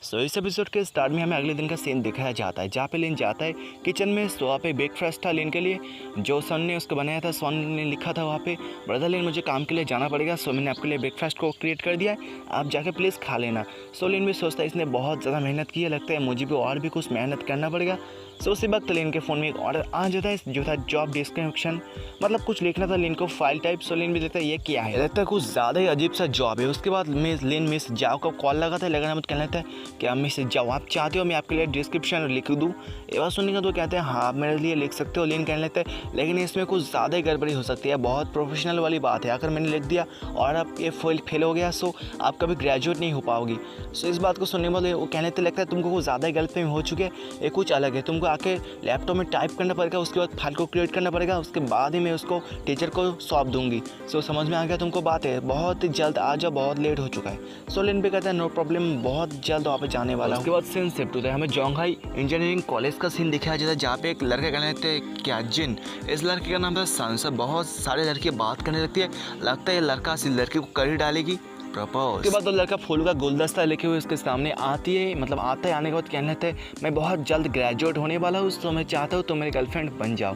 सो इस एपिसोड के स्टार्ट में हमें अगले दिन का सीन दिखाया जाता है जहाँ पे लिन जाता है किचन में। सो वहाँ पे ब्रेकफास्ट था लिन के लिए जो सन ने उसको बनाया था। सन ने लिखा था वहाँ पे, ब्रदर लिन मुझे काम के लिए जाना पड़ेगा, सो मैंने आपके लिए ब्रेकफास्ट को क्रिएट कर दिया है, आप जाके प्लीज़ खा लेना। सो लिन भी सोचता है इसने बहुत ज़्यादा मेहनत की है, लगता है मुझे भी और भी कुछ मेहनत करना पड़ेगा। सो उसी वक्त लिन के फ़ोन में एक ऑर्डर आ जाता है जो था जॉब डिस्क्रिप्शन, मतलब कुछ लिखना था लिन को फाइल टाइप। सो लिन भी देखता है ये क्या है, लगता है कुछ ज़्यादा ही अजीब सा जॉब है। उसके बाद लिन मिस जाओ का कॉल लगा था, लेकिन हम कहना था क्या मिस जाओ आप चाहते हो मैं आपके लिए डिस्क्रिप्शन लिख दूँ। ये बात सुनने का तो कहते हैं हाँ मेरे लिए लिख सकते हो। लिन कहने लगता है लेकिन इसमें कुछ ज़्यादा ही गड़बड़ी हो सकती है, बहुत प्रोफेशनल वाली बात है, अगर मैंने लिख दिया और आप ये फेल हो गया सो आप कभी ग्रेजुएट नहीं हो पाओगी। सो इस बात को सुनने वाले वो कहने तो लगता है तुमको कुछ ज़्यादा ही गलतफहमी हो चुकी है, ये कुछ अलग है, तुमको आके लैपटॉप में टाइप करना पड़ेगा, उसके बाद फाइल को क्रिएट करना पड़ेगा, उसके बाद ही मैं उसको टीचर को सौंप दूंगी। सो समझ में आ गया तुमको बात है, बहुत जल्द आ जाओ, बहुत लेट हो चुका है। सो लिन भी कहता है नो प्रॉब्लम, बहुत जल्द वहाँ पे जाने वाला है। उसके बाद सीन शिफ्ट होता है, हमें जोंगहाई इंजीनियरिंग कॉलेज का सीन दिखाया जाता है जहाँ पे एक लड़का कहने लगते हैं क्या जिन, इस लड़के का नाम था सन। बहुत सारे लड़के बात करने लगती है, लगता है ये लड़का इस लड़के को कर ही डालेगी प्रपोज। उसके बाद तो लड़का फूल का गुलदस्ता लेके हुए उसके सामने आती है, मतलब आता है, आने के बाद कहने लगता है मैं बहुत जल्द ग्रेजुएट होने वाला हूँ, तो मैं चाहता हूँ तुम मेरी गर्लफ्रेंड बन जाओ।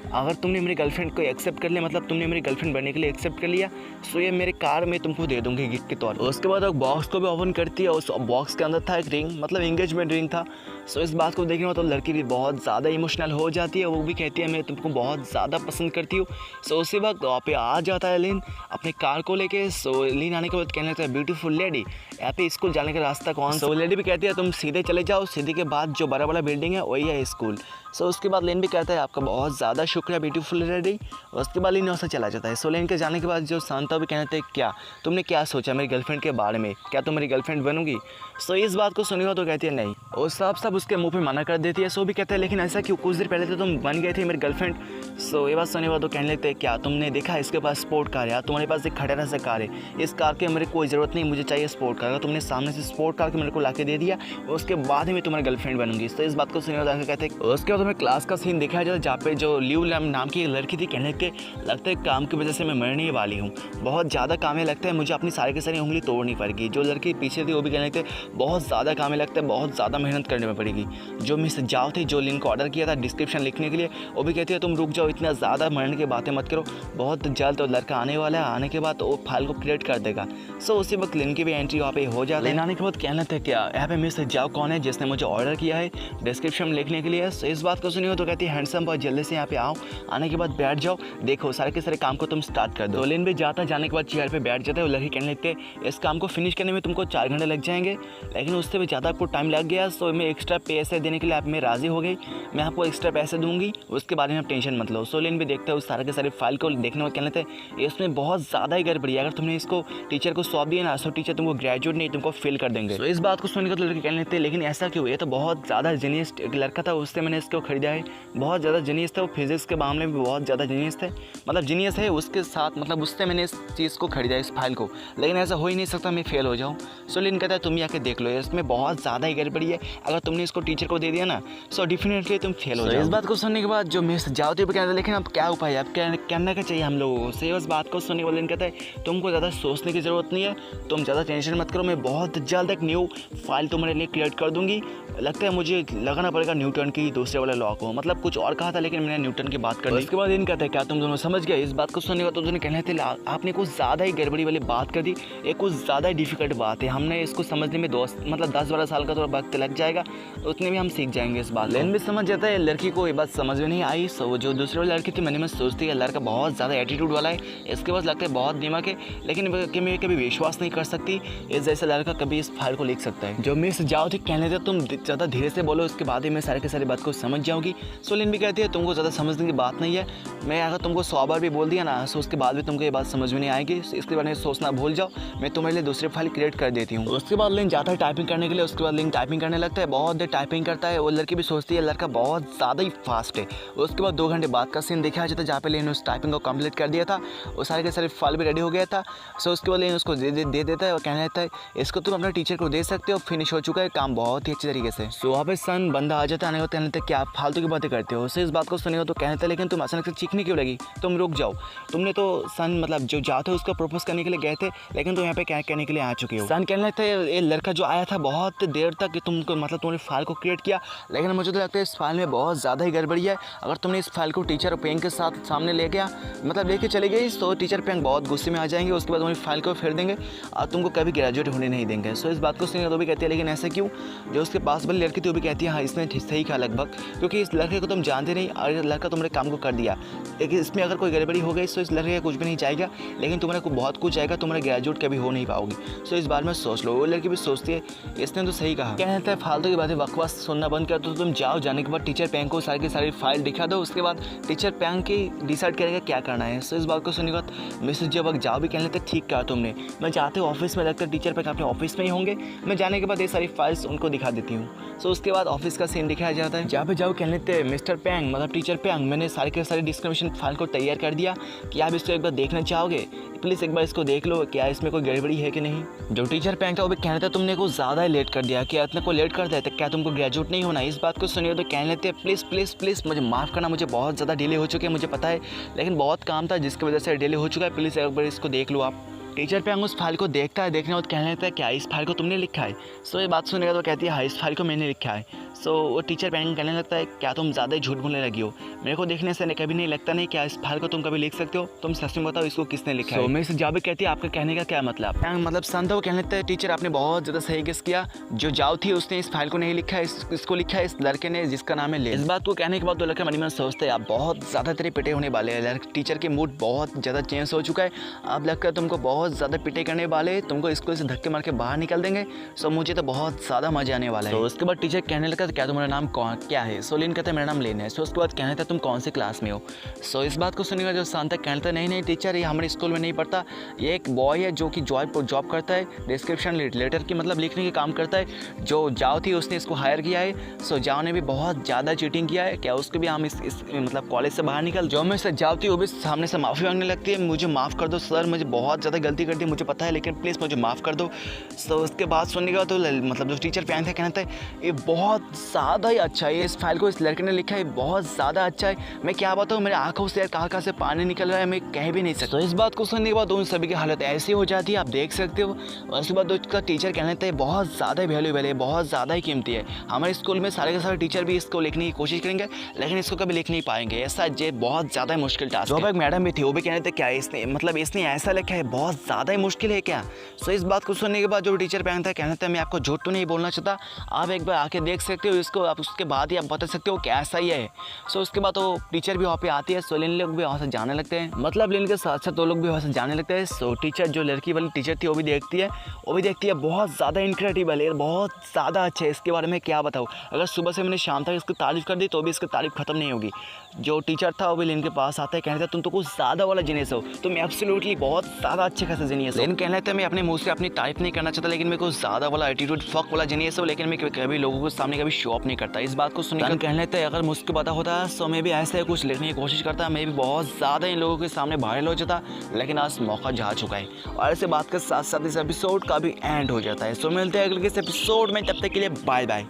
अगर तुमने मेरी गर्लफ्रेंड को एक्सेप्ट कर लिया, मतलब तुमने मेरी गर्लफ्रेंड बनने के लिए एक्सेप्ट कर लिया, सो ये मेरे कार में तुमको दे दूंगी गिफ्ट के तौर पर। उसके बाद एक बॉक्स को भी ओपन करती है, उस बॉक्स के अंदर था एक रिंग, मतलब एंगेजमेंट रिंग था। सो इस बात को देखने में तो लड़की भी बहुत ज़्यादा इमोशनल हो जाती है, वो भी कहती है मैं तुमको बहुत ज़्यादा पसंद करती हूँ। सो उसी वक्त वहाँ पे आ जाता है लिन अपने कार को लेके। सो लिन आने के बाद कहने लगता है ब्यूटीफुल लेडी यहाँ पे स्कूल जाने का रास्ता कौन सा। लेडी भी कहती है तुम सीधे चले जाओ, सीधे के बाद जो बड़ा बड़ा बिल्डिंग है वही है स्कूल। सो उसके बाद लिन भी कहता है आपका बहुत ज़्यादा शुक्रिया ब्यूटीफुल लेडी। उसके बाद लिन वहाँ से चला जाता है। सो लिन के जाने के बाद जो शांता भी कहते हैं क्या तुमने क्या सोचा मेरी गर्लफ्रेंड के बारे में, क्या तुम मेरी गर्लफ्रेंड बनोगी। सो इस बात को सुनेगा तो कहती है नहीं, और सब उसके मुंह पे मना कर देती है। सो भी कहते हैं लेकिन ऐसा क्यों, कुछ देर पहले तो तुम बन गए थे मेरी गर्लफ्रेंड। सो ये बात सुनने के बाद तो कहने लगते हैं क्या तुमने देखा इसके पास स्पोर्ट कार है, तुम्हारे पास एक खटेरा सा कार है, इस कार की मेरे कोई ज़रूरत नहीं, मुझे चाहिए स्पोर्ट कार। तुमने सामने से स्पोर्ट कार के मेरे को ला के दे दिया, उसके बाद ही मैं तुम्हारी गर्लफ्रेंड बनूंगी। तो इस बात को सुनने के बाद कहते हैं उसके बाद हमें क्लास का सीन दिखाया जाता है जहाँ पे जो लिव नाम की लड़की थी, कहने के लगता है काम की वजह से मैं मरने वाली हूँ, बहुत ज़्यादा काम है, लगता है मुझे अपनी सारी की सारी उंगली तोड़नी पड़ेगी। जो लड़की पीछे थी वो भी कहने लगते बहुत ज़्यादा काम है, लगता है बहुत ज़्यादा मेहनत करने में पड़ेगी। जो मिस जाओ थी जो लिंक ऑर्डर किया था डिस्क्रिप्शन लिखने के लिए, वो भी कहती है तुम रुक जाओ, इतना ज़्यादा मरने की बातें मत करो, बहुत जल्द तो लड़का आने वाला है, आने के बाद वो फाइल को क्रिएट कर देगा। सो उसी वक्त लिन की भी एंट्री वहाँ पे हो जाती है। आने के बाद कहना था क्या यहाँ पे मिस जाओ कौन है जिसने मुझे ऑर्डर किया है डिस्क्रिप्शन लिखने के लिए। इस बात को सुनिए तो कहती है हैंडसम बहुत जल्दी से यहाँ पे आओ, आने के बाद बैठ जाओ, देखो सारे के सारे काम को तुम स्टार्ट कर दो। तो लिन भी जाता, जाने के बाद चेयर पे बैठ जाता है। वो लड़की कहने लगते इस काम को फिनिश करने में तुमको 4 घंटे लग जाएंगे, लेकिन उससे भी ज़्यादा आपको टाइम लग गया, सो मैं एक्स्ट्रा पैसे देने के लिए आप में राज़ी हो गई, मैं आपको एक्स्ट्रा पैसे दूंगी, उसके बारे में आप टेंशन मत लो। सो लिन भी देखते हैं उस सारे के सारे फाइल को देखने में कहने लगते हैं इसमें बहुत ज़्यादा ही गड़बड़ी है, अगर तुमने इसको टीचर को सौंप दिया ना, सो टीचर तुमको ग्रेजुएट नहीं तुमको फेल कर देंगे। तो इस बात को सुनकर तो लड़के कहने लगते हैं लेकिन ऐसा क्यों, ये तो बहुत ज़्यादा जीनियस लड़का था, उससे मैंने इसको खरीदा है, बहुत ज़्यादा जीनियस था, वो फिजिक्स के मामले में बहुत ज़्यादा जीनियस थे, मतलब जीनियस है उसके साथ, मतलब उससे मैंने इस चीज़ को खरीदा इस फाइल को, लेकिन ऐसा हो ही नहीं सकता मैं फेल हो जाऊँ। सो लिन कहता है तुम आके देख लो, इसमें बहुत ज़्यादा ही गड़बड़ी है, अगर तुमने इसको टीचर को दे दिया ना सो डेफिनेटली तुम फेल हो जाओ। इस बात को सुनने के बाद जो मिस जाओ तो कहता है लेकिन अब क्या उपाय है, अब करना क्या चाहिए हम लोगों को। सही उस बात को सुनने के बाद लिन कहता है तुमको ज़्यादा सोचने की ज़रूरत नहीं है, तुम ज़्यादा टेंशन मत करो, मैं बहुत जल्द एक न्यू फाइल तुम्हारे लिए क्रिएट कर दूंगी, लगता है मुझे लगाना पड़ेगा न्यूटन की दूसरे वाले लॉ को, मतलब कुछ और कहा था लेकिन मैंने न्यूटन की बात कर दी। इसके बाद इन कहते हैं क्या तुम दोनों समझ गए। इस बात को सुनने के बाद तो दोनों कहने थे आपने कुछ ज़्यादा ही गड़बड़ी वाली बात कर दी, ये कुछ ज़्यादा ही डिफिकल्ट बात है, हमने इसको समझने में मतलब 10-12 साल का तो वक्त लग जाएगा, तो उतने में हम सीख जाएंगे इस बात। लेकिन भी समझ जाता है लड़की को ये बात समझ में नहीं आई। सो जो दूसरे वाली लड़की थी मैंने में सोचती है लड़का बहुत ज़्यादा एटीट्यूड वाला है, इसके बाद लगता है बहुत दिमाग है, लेकिन मैं कभी विश्वास नहीं कर सकती इस जैसा लड़का कभी इस फाइल को लिख सकता है। जो मिस जाओ थी कहने थे तुम ज़्यादा धीरे से बोलो, उसके बाद ही मैं सारे के सारी बात को समझ जाऊँगी। सो लिन भी कहती है तुमको ज़्यादा समझने की बात नहीं है, मैं अगर तुमको 100 बार भी बोल दिया ना सो उसके बाद भी तुमको ये बात समझ में नहीं आएगी, इसके बारे में सोचना भूल जाओ, मैं तुम्हारे लिए दूसरी फाइल क्रिएट कर देती हूँ। उसके बाद लिन जाता है टाइपिंग करने के लिए, उसके बाद लिन टाइपिंग करने लगता है, बहुत देर टाइपिंग करता है, वो लड़की भी सोचती है लड़का बहुत ज़्यादा ही फास्ट है। उसके बाद 2 घंटे बाद बाद का सीन दिखाया जाता है जहाँ पे लेन उस टाइपिंग को कंप्लीट कर दिया था, वो सारे के सारे फाइल भी रेडी हो गया था। सो उसके बाद लेन उसको दे देता है और कहने लगता है इसको तुम अपने टीचर को दे सकते हो, फिनिश हो चुका है काम बहुत ही अच्छी तरीके से। सो वहाँ पे सन बंदा आ जाता है, आने को कहने लगता है क्या आप फालतू की बातें करते हो। सो इस बात को सुनेगा तो कहने लगता है लेकिन तुम अचानक से चीखने क्यों लगी, तुम रुक जाओ, तुमने तो सन मतलब जो जाओ थे उसको प्रपोज करने के लिए गए थे, लेकिन तुम यहाँ पे क्या कहने के लिए आ चुके हो। सन कहने लगता है ये लड़का जो आया था बहुत देर तक तुमको मतलब तुमने फाइल को क्रिएट किया, लेकिन मुझे तो लगता है इस फाइल में बहुत ज़्यादा ही गड़बड़ी है। अगर तुमने इस फाइल को टीचर पेंग के साथ सामने ले गया मतलब लेके चले गई तो टीचर पेंग बहुत गुस्से में आ जाएंगे, उसके बाद तुम्हारी फाइल को फेर देंगे और तुमको कभी ग्रेजुएट होने नहीं देंगे। सो इस बात को सुनिए तो भी कहती है लेकिन ऐसा क्यों। जो उसके पास वाली लड़की थी वो भी कहती है हाँ इसने सही कहा लगभग, क्योंकि इस लड़के को तुम जानते नहीं और इस लड़का तुम्हारे काम को कर दिया, लेकिन इसमें अगर कोई गड़बड़ी हो गई तो इस लड़के का कुछ भी नहीं जाएगा, लेकिन तुम्हारे को बहुत कुछ जाएगा, तुम्हारे ग्रेजुएट कभी हो नहीं पाओगी। सो इस बारे में सोच लो। वो लड़की भी सोचती है इसने तो सही कहा, क्या कहता है फालतू की बातें बकवास सुनना बंद कर दो, तुम जाओ, जाने के बाद टीचर पैंग को सारी की सारी फाइल दिखा दो, उसके बाद टीचर पैंग की डिसाइड करेगा क्या करना है। सो इस बात को सुनने के बाद मिसेस जब जाओ भी कहने लगता है ठीक कहा तुमने, मैं चाहते हो ऑफिस में लगता है टीचर पैंग अपने ऑफिस में ही होंगे, मैं जाने के बाद ये सारी फाइल्स उनको दिखा देती हूँ। सो उसके बाद ऑफिस का सीन दिखाया जाता है जहाँ पे जाओ कहने लगते हैं मिस्टर पैंग मतलब टीचर पैंग, मैंने सारे के सारे डिस्क्रिप्शन फाइल को तैयार कर दिया कि आप इसको एक बार देखना चाहोगे, प्लीज़ एक बार इसको देख लो क्या इसमें कोई गड़बड़ी है कि नहीं। जो टीचर पैंग था वो भी कहने था तुमने कुछ ज़्यादा ही लेट कर दिया, क्या इतना को लेट कर दिया तो क्या तुमको ग्रेजुएट नहीं होना। इस बात को सुनिए तो कहने लगते हैं प्लीज़ प्लीज़ प्लीज़ मुझे माफ़ करना, मुझे बहुत ज़्यादा डिले हो चुके हैं, मुझे पता है, लेकिन बहुत काम था जिसकी वजह से डिले हो चुका है, प्लीज़ एक बार इसको देख लो आप। टीचर पैंग उस फाइल को देखता है, देखने बाद कहने लगता है क्या इस फाइल को तुमने लिखा है। सो ये बात सुनेगा तो कहती है हाँ इस फाइल को मैंने लिखा है। सो वो टीचर पैंग कहने लगता है क्या तुम ज़्यादा ही झूठ बोलने लगी हो, मेरे को देखने से कभी नहीं लगता नहीं क्या इस फाइल को तुम कभी लिख सकते हो, तुम सच में बताओ इसको किसने लिखा है। मेरे से जाओ भी कहती है आपका कहने का क्या मतलब। पैंग मतलब सन था वो कहने लगता है टीचर आपने बहुत ज़्यादा सही गेस किया, जो जाओ थी उसने इस फाइल को नहीं लिखा है, इसको लिखा है इस लड़के ने जिसका नाम है ले। इस बात को कहने के बाद तो लड़का मन में सोचते हैं आप बहुत ज़्यादा तेरे पिटे होने वाले हैं, टीचर के मूड बहुत ज़्यादा चेंज हो चुका है, अब लगता है तुमको बहुत ज़्यादा पिटे करने वाले, तुमको स्कूल से धक्के मार के बाहर निकाल देंगे। सो मुझे तो बहुत ज़्यादा मजा आने वाला है। तो उसके बाद टीचर कहने लगा क्या तुम्हारा नाम क्या है। सो लिन कहता है मेरा नाम लेन है। सो उसके बाद कहने था तुम कौन से क्लास में हो। सो इस बात को सुनेगा जो शांत कहता है नहीं टीचर ये हमारे स्कूल में नहीं पढ़ता, ये एक बॉय है जो कि जॉब करता है, डिस्क्रिप्शन लेटर की मतलब लिखने के काम करता है, जो जाओ थी उसने इसको हायर किया है। सो जाओ ने भी बहुत ज़्यादा चीटिंग किया है, क्या उसको भी हम इस मतलब कॉलेज से बाहर निकल। जो मैं से जाओ थी वो भी सामने से माफ़ी मांगने लगती है, मुझे माफ़ कर दो सर, मुझे बहुत ज़्यादा गलती कर दी, मुझे पता है, लेकिन प्लीज़ मुझे माफ़ कर दो। सो उसके बाद सुनने का तो मतलब जो टीचर पैंग था कहता है ये बहुत ज़्यादा ही अच्छा है, इस फाइल को इस लड़के ने लिखा है बहुत ज़्यादा अच्छा है, मैं क्या बताऊँ मेरे आंखों से कहाँ से पानी निकल रहा है, मैं कह भी नहीं सकता। तो इस बात को सुनने के बाद उन सभी की हालत ऐसी हो जाती है आप देख सकते हो। और उसके बाद उसका टीचर कहने लगता है बहुत ज़्यादा वैल्यूएबल है, बहुत ज़्यादा ही कीमती है, हमारे स्कूल में सारे के सारे टीचर भी इसको लिखने की कोशिश करेंगे लेकिन इसको कभी लिख नहीं पाएंगे, ऐसा ये बहुत ज़्यादा मुश्किल टास्क है। जो एक मैडम भी थी वो भी कहने थे क्या इसने मतलब इसने ऐसा लिखा है बहुत ज़्यादा ही मुश्किल है क्या। सो इस बात को सुनने के बाद जो टीचर पैंग था कहना था मैं आपको झूठ तो नहीं बोलना चाहता, आप एक बार आके देख सकते हो इसको, आप उसके बाद ही आप बता सकते हो कैसा ही है। सो उसके बाद तो टीचर भी वहाँ पे आती है। सो लिन लोग भी वहाँ से जाने लगते हैं, मतलब लिन के साथ साथ दो लोग भी वहाँ से जाने लगते हैं। सो टीचर जो लड़की वाली टीचर थी वो भी देखती है बहुत ज़्यादा इनक्रेडिबल है, बहुत ज़्यादा अच्छा है, इसके बारे में क्या बताऊँ, अगर सुबह से मैंने शाम तक इसकी तारीफ़ कर दी तो भी इसकी तारीफ़ ख़त्म नहीं होगी। जो टीचर था वो भी लिन के पास आता है, कहता है तुम तो कुछ ज़्यादा वाला जीनियस हो, तुम एब्सोल्युटली बहुत ज़्यादा अच्छे खासे जीनियस हो। लिन कहना था मैं अपने मुँह से अपनी तारीफ नहीं करना चाहता, लेकिन मैं कुछ ज़्यादा वाला एटीट्यूड फक वाला जीनियस हो, लेकिन मैं कभी लोगों के सामने कभी शो ऑफ नहीं करता। इस बात को सुनकर कहने लगता है अगर मुझको पता होता तो मैं भी ऐसे कुछ लिखने की कोशिश करता, मैं भी बहुत ज़्यादा इन लोगों के सामने वायरल हो जाता, लेकिन आज मौका जा चुका है। और ऐसे बात के साथ साथ इस एपिसोड का भी एंड हो जाता है। सो मिलते हैं अगले इस एपिसोड में, तब तक के लिए बाय बाय।